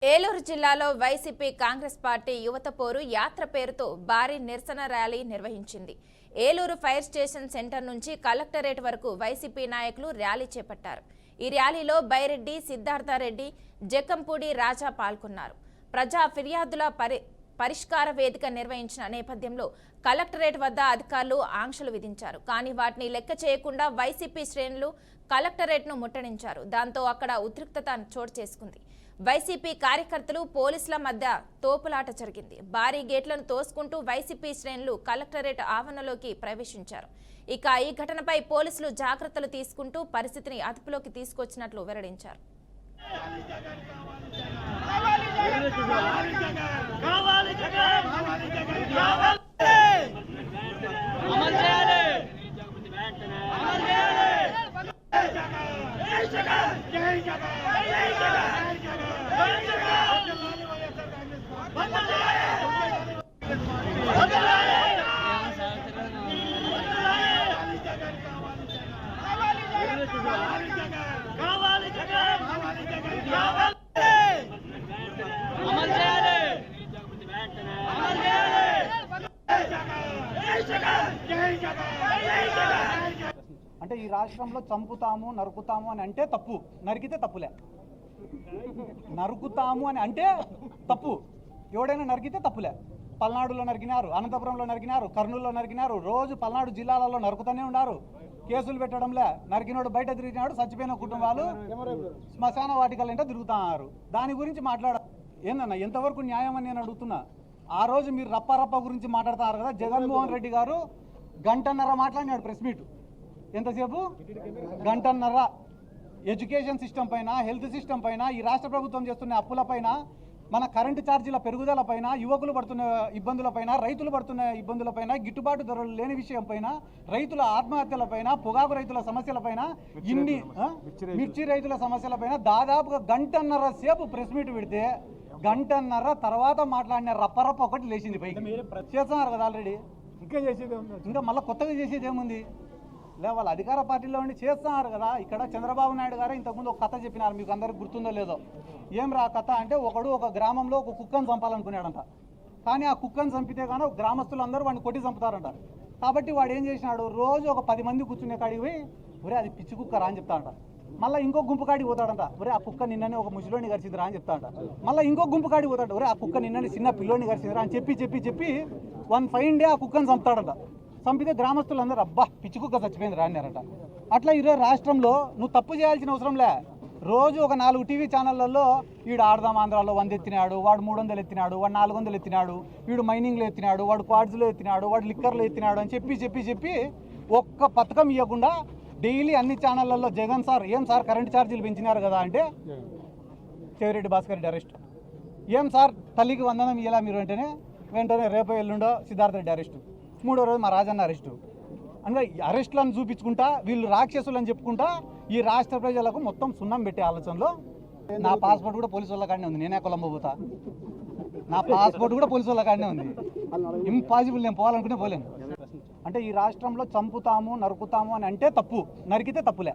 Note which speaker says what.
Speaker 1: ఏలూరు జిల్లాలో YCP Congress party యువత పోరు యాత్ర పేరుతో భారీ నిరసన ర్యాలీ నిర్వహించింది. ఏలూరు ఫైర్ స్టేషన్ సెంటర్ నుంచి కలెక్టరేట్ వరకు వైసీపీ నాయకులు ర్యాలీ చేపట్టారు. ఈ ర్యాలీలో బైరెడ్డి, సిద్ధార్థరెడ్డి, జక్కంపూడి రాజా పాల్గొన్నారు. ప్రజా ఫిర్యాదుల పరిష్కార వేదిక నిర్వహించిన నేపథ్యంలో కలెక్టరేట్ వద్ద అధికారులు ఆంక్షలు విధించారు. కానీ వాటిని లెక్క చేయకుండా వైసీపీ శ్రేణులు కలెక్టరేట్ను ముట్టడించారు. దాంతో అక్కడ ఉద్రిక్తత చోటు చేసుకుంది. వైసీపీ కార్యకర్తలు, పోలీసుల మధ్య తోపులాట జరిగింది. భారీ గేట్లను తోసుకుంటూ వైసీపీ శ్రేణులు కలెక్టరేట్ ఆవరణలోకి ప్రవేశించారు. ఇక ఈ ఘటనపై పోలీసులు జాగ్రత్తలు తీసుకుంటూ పరిస్థితిని అదుపులోకి తీసుకొచ్చినట్లు వెల్లడించారు.
Speaker 2: అంటే ఈ రాష్ట్రంలో చంపుతాము, నరుకుతాము అని అంటే తప్పు, నరికితే తప్పులే. నరుకుతాము అని అంటే తప్పు, ఎవడైనా నరికితే తప్పులే. పల్నాడులో నరికినారు, అనంతపురంలో నరికినారు, కర్నూలులో నరికినారు, రోజు పల్నాడు జిల్లాలలో నరుకుతూనే ఉన్నారు. కేసులు పెట్టడంలే, నరికినోడు బయట తిరిగినాడు, చచ్చిపోయిన కుటుంబాలు శ్మశాన వాటికలంటే తిరుగుతున్నారు. దాని గురించి ఏందన్నా ఎంతవరకు న్యాయం అని నేను అడుగుతున్నా. ఆ రోజు మీరు రప్ప గురించి మాట్లాడుతున్నారు కదా, జగన్మోహన్ రెడ్డి గారు గంటన్నర మాట్లాడినాడు ప్రెస్ మీట్. ఎంతసేపు? గంటన్నర. ఎడ్యుకేషన్ సిస్టమ్ పైన, హెల్త్ సిస్టమ్ పైన, ఈ రాష్ట్ర ప్రభుత్వం చేస్తున్న అప్పుల పైన, మన కరెంటు ఛార్జీల పెరుగుదల పైన, యువకులు పడుతున్న ఇబ్బందుల పైన, రైతులు పడుతున్న ఇబ్బందుల పైన, గిట్టుబాటు ధరలు లేని విషయం పైన, రైతుల ఆత్మహత్యల పైన, పొగాకు రైతుల సమస్యల పైన, మిర్చి రైతుల సమస్యల పైన దాదాపుగా గంటన్నర సేపు ప్రెస్ మీట్ పెడితే గంటన్నర తర్వాత మాట్లాడిన రప్ప ఒకటి లేచింది పైకి. చేస్తున్నారు కదా ఆల్రెడీ, ఇంకా మళ్ళీ కొత్తగా చేసేది ఏముంది? వాళ్ళు అధికార పార్టీలో ఉండి చేస్తున్నారు కదా. ఇక్కడ చంద్రబాబు నాయుడు గారు ఇంతకుముందు ఒక కథ చెప్పినారు, మీకు అందరికి గుర్తుందో లేదో. ఏం రా కథ అంటే, ఒక గ్రామంలో ఒక కుక్కను చంపాలనుకున్నాడంట. కానీ ఆ కుక్కను చంపితే కానీ గ్రామస్తులందరూ వాడిని కొట్టి చంపుతారంట. కాబట్టి వాడు ఏం చేసినాడు, రోజు ఒక 10 మంది కూర్చునే కాడికి పోయి, ఒరే అది పిచ్చి కుక్క రా అని చెప్తాడంట. మళ్ళీ ఇంకో గుంపు కాడికి పోతాడంట, ఒరే ఆ కుక్క నిన్ననే ఒక ముసలోని గరిచిందిరా అని చెప్తాడంట. మళ్ళీ ఇంకో గుంపు కాడికి పోతాడు, ఒరే ఆ కుక్క నిన్ననే చిన్న పిల్లోని గరిచిందిరా అని చెప్పి వన్ ఫైన్ డే ఆ కుక్కను చంపుతాడంట. చంపితే గ్రామస్తులందరూ అబ్బా పిచ్చి కుక్క చచ్చిపోయింది రాన్నారట. అట్లా ఈరోజు రాష్ట్రంలో నువ్వు తప్పు చేయాల్సిన అవసరంలే. రోజు ఒక 4 టీవీ ఛానళ్లలో వీడు ఆడదాం ఆంధ్రాలో 100 ఎత్తినాడు, వాడు 300 ఎత్తినాడు, వాడు 400 ఎత్తినాడు, వీడు మైనింగ్లో ఎత్తినాడు, వాడు క్వాడ్స్లో ఎత్తినాడు, వాడు లిక్కర్లో ఎత్తినాడు అని చెప్పి ఒక్క పథకం ఇవ్వకుండా డైలీ అన్ని ఛానళ్లలో జగన్ సార్ ఏం సార్ కరెంట్ ఛార్జీలు పెంచినారు కదా అంటే చెవిరెడ్డి భాస్కర్ రెడ్డి అరెస్ట్. ఏం సార్ తల్లికి వందనం ఇయ్యాలా మీరు అంటేనే వెంటనే రేపు ఎల్లుండో సిద్ధార్థ రెడ్డి అరెస్టు, 3వ రోజు మా రాజన్న అరెస్టు. అంటే అరెస్టులను చూపించుకుంటా వీళ్ళు రాక్షసులు అని చెప్పుకుంటా ఈ రాష్ట్ర ప్రజలకు మొత్తం సున్నం పెట్టే ఆలోచనలో. నా పాస్పోర్ట్ కూడా పోలీసు వాళ్ళ కాడనే ఉంది, నేనే కొలంబో పోతా. నా పాస్పోర్ట్ కూడా పోలీసు వాళ్ళ కాడనే ఉంది. ఇంపాసిబుల్, నేను పోవాలనుకునే పోలేను. అంటే ఈ రాష్ట్రంలో చంపుతాము, నరుకుతాము అని అంటే తప్పు, నరికితే తప్పులే.